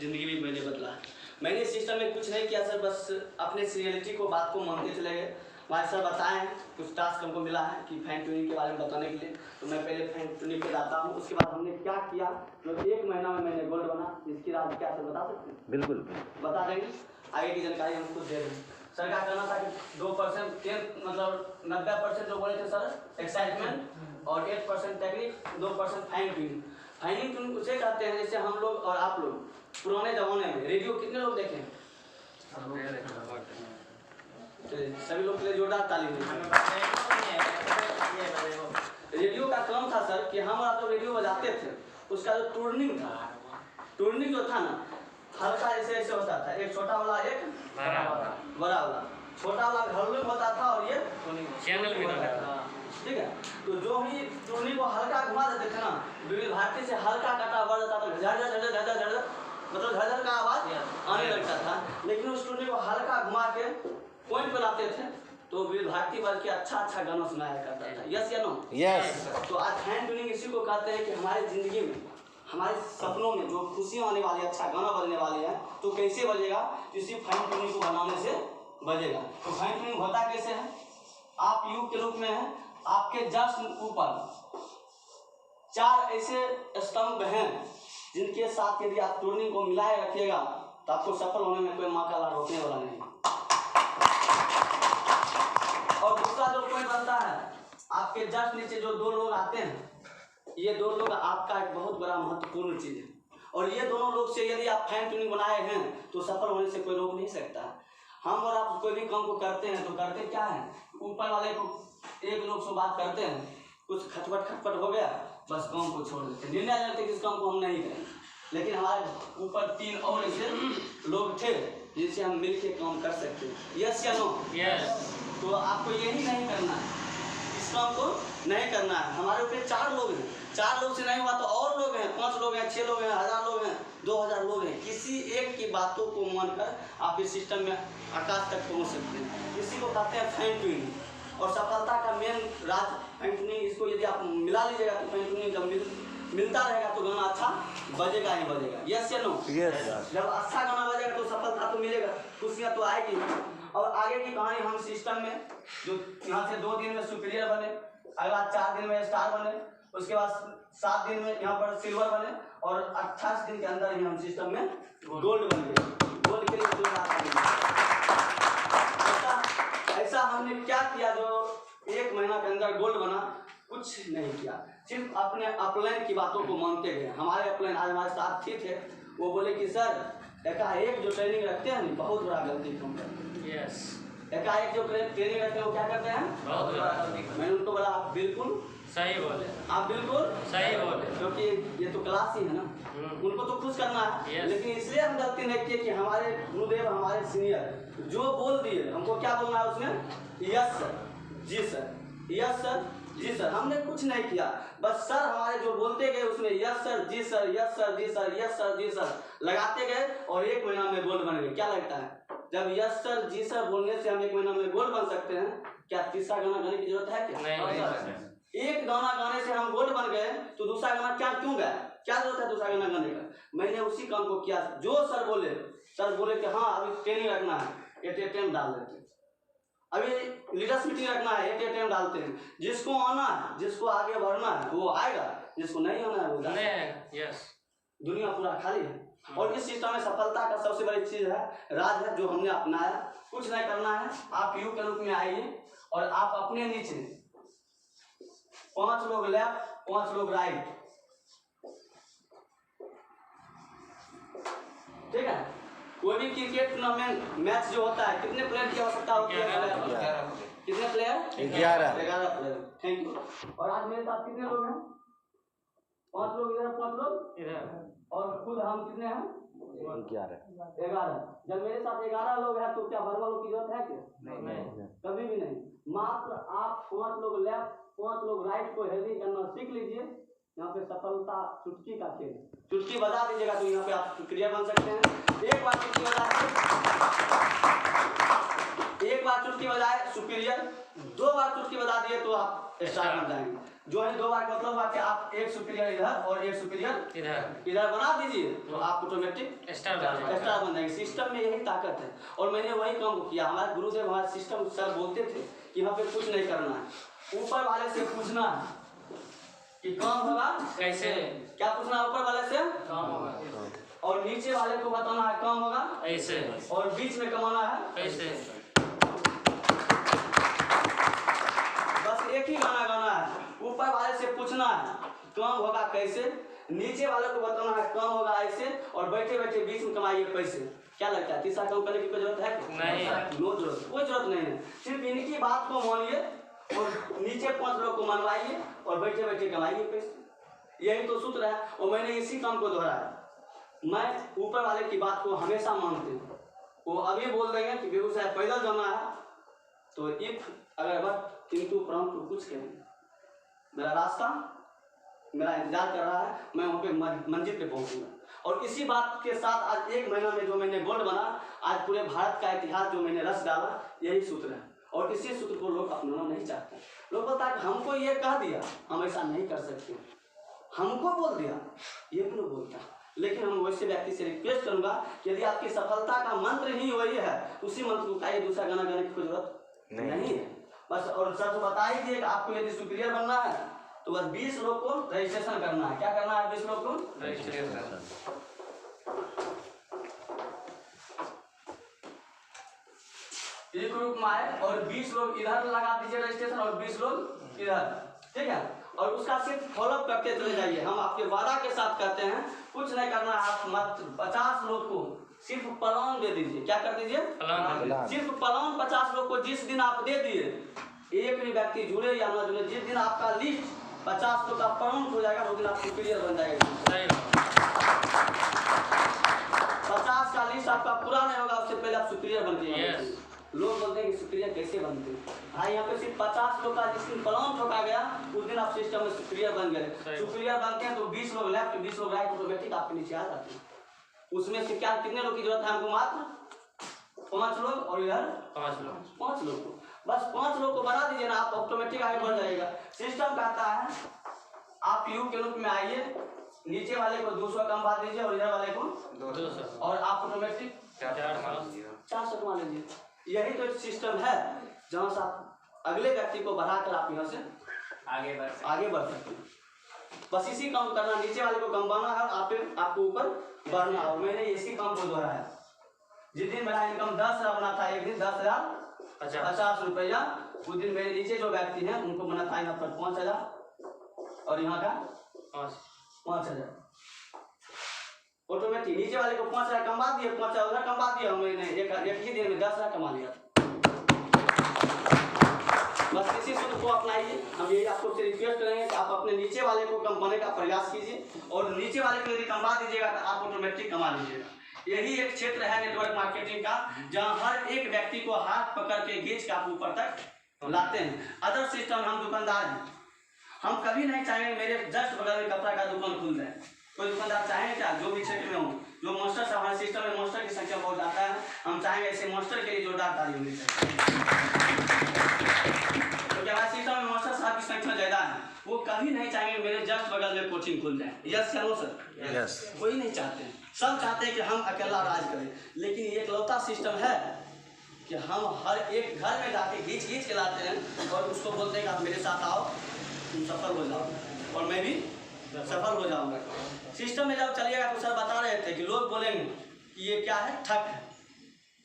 ज़िंदगी भी मैंने बदला है। मैंने इस सिस्टम में कुछ नहीं किया सर, बस अपने सीरियलिटी को बात को मानते चले गए। हमारे सर बताए हैं, कुछ टास्क हमको मिला है कि फैन ट्यूनिंग के बारे में बताने के लिए, तो मैं पहले फैन ट्यूनिंग पे जाता हूँ। उसके बाद हमने क्या किया, जो 1 महीना में मैंने गोल्ड बना, इसकी राज क्या सर बता सकते हैं? बिल्कुल बता देंगे, आगे की जानकारी हम खुद दे रहे हैं। सर क्या कहना था कि 2% 10 मतलब 90% जो बोले थे सर एक्साइटमेंट और 8% technique, 2% fine tuning. Fining tuning उसे कहते हैं जैसे हम लोग और आप लोग पुराने ज़माने में रेडियो कितने लोग देखें? सभी लोग के लिए जोरदार ताली। रेडियो का काम था सर कि हम आप लोग रेडियो बजाते थे, उसका जो ट्यूनिंग था, ट्यूनिंग जो था ना हल्का ऐसे ऐसे होता था, एक छोटा वाला एक बड़ा वाला, छोटा वाला घरलू होता था और ये चैनल भी होता था। ठीक है, तो जो ही ट्यूनिंग को हल्का घुमा देते थे ना, विविध भारती से हल्का काटा बढ़ जाता था, झड़ मतलब झड़ का आवाज आने लगता था। लेकिन उस ट्यूनिंग को हल्का घुमा के पॉइंट पे लाते थे तो विविध भारती बज के अच्छा गाना सुनाया करता था। यस या नो? यस। तो आज फैन ट्यूनिंग इसी को कहते हैं कि हमारी जिंदगी में, हमारे सपनों में जो खुशियाँ आने वाली है, अच्छा गाना बजने वाली है, तो कैसे बजेगा? इसी फैन ट्यूनिंग को बनाने से बजेगा। तो फैन ट्यूनिंग होता कैसे है? आप यू के रूप में है, आपके जस्ट ऊपर 4 ऐसे स्तंभ हैं जिनके साथ यदि आप ट्यूनिंग को मिलाए रखिएगा तो आपको सफल होने में कोई मौका रोकने वाला नहीं। और दूसरा जो पॉइंट बनता है, आपके जस्ट नीचे जो 2 लोग आते हैं, ये 2 लोग आपका एक बहुत बड़ा महत्वपूर्ण चीज है। और ये दोनों लोग से यदि आप फैन ट्यूनिंग बनाए हैं तो सफल होने से कोई रोक नहीं सकता। हम और आप कोई भी काम को करते हैं तो करते क्या है, ऊपर वाले को एक लोग से बात करते हैं, कुछ खटपट हो गया, बस काम को छोड़ देते, निर्णय लेते कि इस काम को हम नहीं करें। लेकिन हमारे ऊपर 3 और ऐसे लोग थे जिनसे हम मिल के काम कर सकते हैं। यस या नो? यस। तो आपको यही नहीं करना है, इस काम को नहीं करना है। हमारे ऊपर 4 लोग हैं, 4 लोग से नहीं हुआ तो और लोग हैं, 5 लोग हैं, 6 लोग हैं, 1000 लोग हैं, 2000 लोग हैं। किसी एक की बातों को मानकर आप इस सिस्टम में आकाश तक पहुंच सकते हैं। इसी को कहते हैं फैन ट्यूनिंग। और सफलता का मेन राज फैन ट्यूनिंग। इसको यदि आप मिला लीजिएगा तो फैन ट्यूनिंग जब मिलता रहेगा तो गाना अच्छा बजेगा ही बजेगा। यस या नो? यस। जब अच्छा गाना बजेगा तो सफलता तो मिलेगा, खुशियाँ तो आएगी। और आगे की कहानी हम सिस्टम में जो यहाँ से 2 दिन में सुपीरियर बने, अगला 4 दिन में स्टार बने, उसके बाद 7 दिन में यहाँ पर सिल्वर बने और 28 दिन के अंदर ही हम सिस्टम में गोल्ड बन गए। गोल्ड के लिए ऐसा हमने क्या किया जो 1 महीना के अंदर गोल्ड बना? कुछ नहीं किया, सिर्फ अपने अपलाइन की बातों को मानते गए। हमारे अपलाइन आज हमारे साथ थे, वो बोले कि सर एकाएक जो ट्रेनिंग रखते हैं बहुत बड़ा गलती हम करते हैं। यस। एकाएक जो ट्रेनिंग रखते हैं वो क्या करते हैं? बहुत बड़ा गलती। मैंने उनको बोला आप बिल्कुल सही बोले, आप बिल्कुल सही बोले, क्योंकि ये तो क्लास ही है ना, उनको तो खुश करना है। लेकिन इसलिए हम गलती नहीं किए कि हमारे गुरुदेव, हमारे सीनियर जो बोल दिए, हमको क्या बोलना है उसमें? यस सर, जी सर, यस सर, जी सर। हमने कुछ नहीं किया, बस सर हमारे जो बोलते गए उसमें यस सर, जी सर, यस सर, जी सर, यस सर, जी सर लगाते गए और 1 महीना में गोल्ड बन गए। क्या लगता है, जब यस सर, जी सर बोलने से हम 1 महीना में गोल्ड बन सकते हैं, क्या तीसरा गाना गाने की जरूरत है क्या? नहीं। एक गाना गाने से हम गोल्ड बन गए तो दूसरा गाना क्यों गाए? क्या जरूरत है दूसरा गाना गाने का? मैंने उसी काम को किया जो सर बोले कि हाँ अभी ट्रेनिंग रखना है, एटेम डाल देते हैं। अभी लीडर्स मीटिंग रखना है, एटेम डालते हैं। जिसको आना है, जिसको आगे बढ़ना है वो आएगा, जिसको नहीं आना है वो नहीं। यस। दुनिया पूरा खाली है। और इस सिस्टम में सफलता का सबसे बड़ी चीज है, राज है, जो हमने अपनाया। कुछ नहीं करना है, आप यू के रूप में आइए और आप अपने नीचे 5 लोग लेफ्ट, 5 लोग राइट, ठीक है? कोई भी क्रिकेट टूर्नामेंट मैच जो होता है कितने प्लेयर की आवश्यकता होती है? 11। कितने प्लेयर? 11 प्लेयर। Thank you. और आज मेरे साथ कितने लोग हैं? 5 लोग इधर, 5 लोग इधर, और खुद हम कितने हैं? 11। जब मेरे साथ 11 लोग हैं तो क्या भर वालों की जरूरत है क्या? नहीं। कभी भी नहीं। मात्र आप 5 लोग लेफ्ट, 5 लोग राइट को हेल्दी करना सीख लीजिए। यहाँ पे सफलता चुटकी का खेल, चुटकी बजा दीजिएगा तो यहाँ पे आप क्रिया बन सकते हैं। एक बार चुटकी बजाए सुपीरियर, 2 बार चुटकी बजा दिए तो आप स्टार बन जाएंगे। जो है 2 बार का मतलब हुआ कि आप एक सुपीरियर इधर और एक सुपीरियर इधर बना दीजिए तो आप ऑटोमेटिक स्टार बन जाएंगे। सिस्टम में यही ताकत है और मैंने वही काम किया। हमारे गुरुदेव हमारे सिस्टम सर बोलते थे कि यहाँ पे कुछ नहीं करना है, ऊपर वाले से पूछना है कि काम होगा कैसे, क्या पूछना है ऊपर वाले से, काम होगा, और नीचे वाले को बताना है काम होगा ऐसे, और बीच में कमाना है ऐसे। बस एक ही गाना है, ऊपर वाले से पूछना है काम होगा कैसे, नीचे वाले को बताना है काम होगा ऐसे, और बैठे बैठे बीच में कमाइए पैसे। क्या लगता है तीसरा काम करने की कोई जरूरत है? नहीं, नो जरूरत, कोई जरूरत नहीं है। सिर्फ इनकी बात को मानिए और नीचे 5 लोग को मनवाइए और बैठे बैठे कमाइए पैसे। यही तो सूत्र है और मैंने इसी काम को दोहराया। मैं ऊपर वाले की बात को हमेशा मानती हूँ। वो अभी बोल देंगे कि बेगूसराय पैदल जाना है तो इफ अगर बट किंतु परंतु कुछ कहें, मेरा रास्ता मेरा इंतजार कर रहा है, मैं वहाँ पे मंजिल पे पहुँचूंगा। और इसी बात के साथ आज 1 महीना में जो मैंने गोल्ड बना, आज पूरे भारत का इतिहास जो मैंने रच डाला, यही सूत्र है। और इसी सूत्र को लोग अपनाना नहीं चाहते। लोग बोलता है कि हमको ये कह दिया हम ऐसा नहीं कर सकते, हमको बोल दिया, ये भी लोग बोलता है। लेकिन हम वैसे व्यक्ति से रिक्वेस्ट करूंगा कि यदि आपकी सफलता का मंत्र ही वही है, उसी मंत्र को गाइए, दूसरा गाना गाने की कोई जरूरत नहीं है। बस और सर तो बता ही दिए कि आपको यदि सुपीरियर बनना है तो बस 20 लोग को रजिस्ट्रेशन करना है। क्या करना है? 20 लोग को रजिस्ट्रेशन। एक ग्रुप में आए और 20 लोग इधर लगा दीजिए रजिस्ट्रेशन और 20 लोग इधर, ठीक है। और उसका सिर्फ फॉलोअप करते चले जाइए। हम आपके वादा के साथ कहते हैं कुछ नहीं करना, आप मत 50 लोग को सिर्फ प्लान दे दीजिए। क्या कर दीजिए? सिर्फ प्लान 50 लोग को जिस दिन आप दे दिए, एक भी व्यक्ति जुड़े या ना जुड़े, जिस दिन आपका लिस्ट 50 लोग का प्लान हो जाएगा उस दिन आप सुपीरियर बन जाएगा। 50 का लिस्ट आपका पूरा नहीं होगा उससे पहले आप सुपीरियर बन जाइए। लोग बोलते हैं कि सुपीरियर कैसे बनते हैं? हाँ, यहाँ पे सिर्फ 50 लोग का जिस दिन प्लान ठोका गया उस दिन आप सिस्टम में सुपीरियर बन गए। सुपीरियर बनते हैं तो 20 लोग लेफ्ट 20 लोग राइट ऑटोमेटिक आपके नीचे आ जाते हैं। उसमें से क्या कितने लोग की जरूरत है हमको? मात्र 5 लोग और इधर 5 लोग को, बस 5 लोग को बना दीजिए ना, आप ऑटोमेटिक आगे बढ़ जाएगा। सिस्टम कहता है आप यू के रूप में आइए, नीचे वाले को 200 कम बात दीजिए और इधर वाले को 200 और आप ऑटोमेटिक 400 कमा लीजिए। यही तो एक सिस्टम है जहाँ से आप अगले व्यक्ति को बढ़ाकर आप यहाँ से आगे बढ़ सकते हैं। बस इसी काम करना, नीचे वाले को कमवाना है, आपको ऊपर बढ़ना है। मैंने इसी काम को दोहराया। जिस दिन मेरा इनकम 10,000 बना था, एक दिन 10,050 रुपया, उस दिन मेरे नीचे जो व्यक्ति हैं उनको बना था यहाँ पर 5,000 और यहाँ का 5,000 ऑटोमेटिक। नीचे वाले को 5,000 कमा दिए, 5,000 कमा दिया, मैंने एक ही दिन में 10,000 कमा लिया। बस इसी सूत्र को अपनाइए। हम यही आपको से रिक्वेस्ट करेंगे कि आप अपने नीचे वाले को कमाने का प्रयास कीजिए और नीचे वाले को यदि कमा दीजिएगा तो आप ऑटोमेटिक कमा लीजिएगा। यही एक क्षेत्र है नेटवर्क मार्केटिंग का, जहां हर एक व्यक्ति को हाथ पकड़ के खींच के आप ऊपर तक लाते हैं। अदर सिस्टम हम दुकानदार हैं, हम कभी नहीं चाहेंगे मेरे जस्ट बगल में कपड़ा का दुकान खुल जाए। कोई दुकानदार चाहेंगे क्या? जो भी क्षेत्र में हो, जो मास्टर हमारे सिस्टम में मास्टर की संख्या बहुत ज़्यादा है, हम चाहेंगे ऐसे मास्टर के लिए जोरदार ताली होनी चाहिए। क्योंकि हमारे सिस्टम में मास्टर साहब की संख्या ज़्यादा है, वो कभी नहीं चाहेंगे मेरे जस्ट बगल में कोचिंग खुल जाए। यस या नो सर? यस। कोई नहीं चाहते हैं, सब चाहते हैं कि हम अकेला राज करें। लेकिन ये इकलौता सिस्टम है कि हम हर एक घर में जाके खींच के लाते हैं और उसको बोलते हैं कि आप मेरे साथ आओ, तुम सफल हो जाओ और मैं भी सफल हो जाऊंगा। सिस्टम में जब चलिएगा तो सर बता रहे थे कि लोग बोलेंगे कि ये क्या है? ठग है।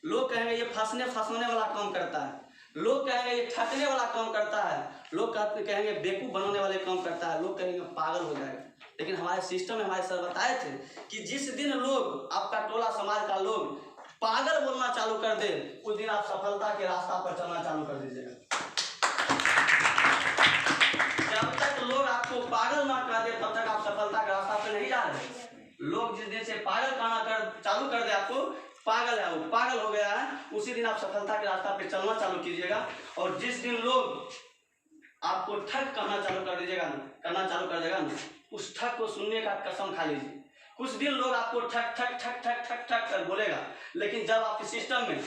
लोग कहेंगे ये फंसाने वाला काम करता है, लोग कहेंगे ये ठगने वाला काम करता है, लोग कहेंगे बेवकूफ़ बनाने वाले काम करता है, लोग कहेंगे पागल हो जाएगा। लेकिन हमारे सिस्टम में हमारे सर बताए थे कि जिस दिन लोग, आपका टोला समाज का लोग पागल बोलना चालू कर दे, उस दिन आप सफलता के रास्ता पर चलना चालू कर दीजिएगा। जब तक लोग आपको पागल ना कर दे तब तक आप सफलता के रास्ता पर नहीं जा रहे। लोग जिस दिन से पागल कहना चालू कर दे, आपको पागल है, वो पागल हो गया है, उसी दिन आप सफलता के रास्ता पे चलना चालू कीजिएगा। और जिस दिन लोग आपको ठग करना चालू कर देगा ना, उस ठग को सुनने का कसम खा लीजिए। कुछ दिन लोग आपको ठग ठग ठग ठग ठग ठग कर बोलेगा, लेकिन जब आपके सिस्टम में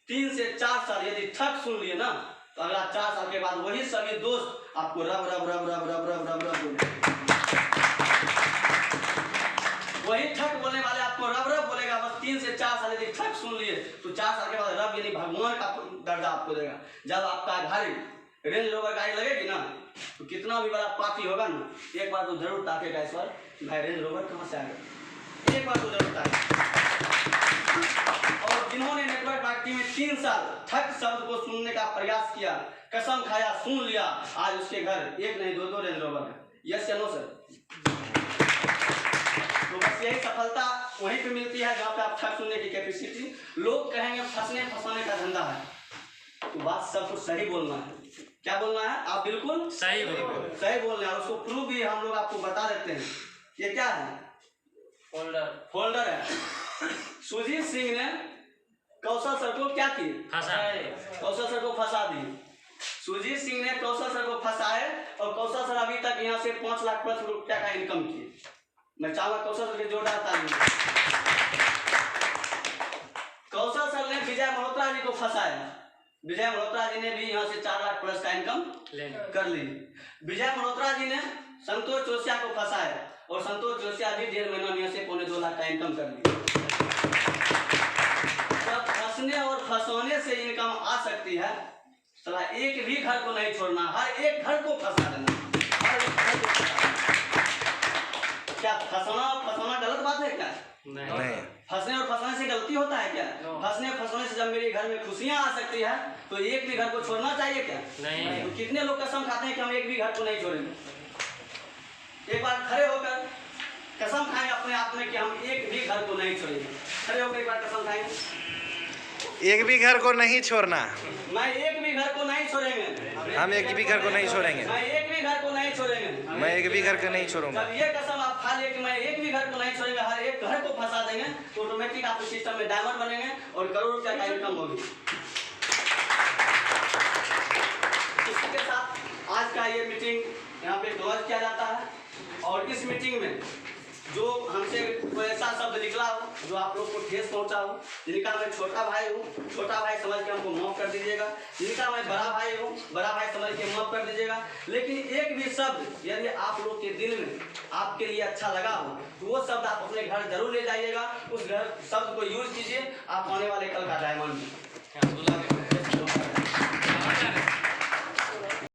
3 से 4 साल यदि ठग सुन लिए ना, तो अगला 4 साल के बाद वही सभी दोस्त आपको रब रब रब रब रब रब रब रब बोलेगा। वही ठक बोलने वाले आपको रब रब बोलेगा। बस 3 से 4 साल यदि ठक सुन लिए तो 4 साल के बाद रब यानी भगवान का दर्जा आपको देगा। जब आपका गाड़ी रेंज रोवर गाड़ी लगेगी ना तो कितना भी बड़ा पार्टी होगा ना, एक बार तो जरूर ताकेगा इस बार भाई रेंज रोवर कहाँ से आएगा, एक बार तो जरूर ताकेगा। और जिन्होंने नेटवर्क मार्केटिंग में 3 साल ठक शब्द को सुनने का प्रयास किया, कसम खाया, सुन लिया, आज उसके घर एक नहीं 2 रेंज रोवर है। यस या नो सर? तो बस यही सफलता वहीं पे मिलती है जहाँ पे आप ठग सुनने की कैपेसिटी। लोग कहेंगे फंसने फंसाने का धंधा है, तो बात सब कुछ सही बोलना है। क्या बोलना है? आप बिल्कुल सही बोल सही बोल रहे हैं। और उसको प्रूफ भी हम लोग आपको बता देते हैं। ये क्या है? फोल्डर है। सुजीत सिंह ने कौशल सर को क्या की? कौशल सर को फंसा दी। सुजीत सिंह ने कौशल सर को फंसाए और कौशल सर अभी तक यहाँ से 5 लाख प्लस रुपया का इनकम किए। मैं चाहूंगा कौशल सर के जोरदार ताली। कौशल सर ने विजय मल्होत्रा जी को फंसाया। विजय मल्होत्रा जी ने भी यहाँ से 4 लाख प्लस का इनकम कर ली। विजय मल्होत्रा जी ने संतोष जोशिया को फंसाया और संतोष जोशिया भी 1.5 महीना यहाँ से 1.25-2 लाख का इनकम कर ली। जब फंसने और फंसाने से इनकम आ सकती है, सला एक भी घर को नहीं छोड़ना, हर एक घर को फंसा देना, हर एक घर को फंसा। क्या फंसाना गलत बात है क्या? नहीं। फंसने और फंसाने से गलती होता है क्या? फंसने और फंसाने से जब मेरे घर में खुशियां आ सकती है तो एक भी घर को छोड़ना चाहिए क्या? नहीं। तो कितने लोग कसम खाते हैं कि हम एक भी घर को नहीं छोड़ेंगे? एक बार खड़े होकर कसम खाएंगे अपने आप में कि हम एक भी घर को नहीं छोड़ेंगे। खड़े होकर एक बार कसम खाएंगे, एक भी घर को नहीं छोड़ना। मैं एक भी घर को नहीं छोड़ेंगे। हम एक भी घर को नहीं छोड़ेंगे। मैं एक भी घर को नहीं छोड़ेंगे। मैं एक भी घर को नहीं छोड़ूंगा। जब ये कसम आप खा लिए कि मैं एक भी घर को नहीं छोड़ेंगे, हर एक घर को फंसा देंगे, तो ऑटोमेटिक आपके सिस्टम में डायमंड बनेंगे और करोड़ों रुपया का इनकम होगी। इसी के साथ आज का ये मीटिंग यहाँ पे क्लोज किया जाता है। और इस मीटिंग में जो हमसे कोई ऐसा शब्द निकला हो जो आप लोग को ठेस पहुंचा हो, जिनका मैं छोटा भाई हूँ, छोटा भाई समझ के हमको माफ कर दीजिएगा। जिनका मैं बड़ा भाई हूँ, बड़ा भाई समझ के माफ कर दीजिएगा। लेकिन एक भी शब्द यदि आप लोग के दिल में आपके लिए अच्छा लगा हो तो वो शब्द आप अपने घर जरूर ले जाइएगा। उस शब्द को यूज कीजिए, आप आने वाले कल का डायमंड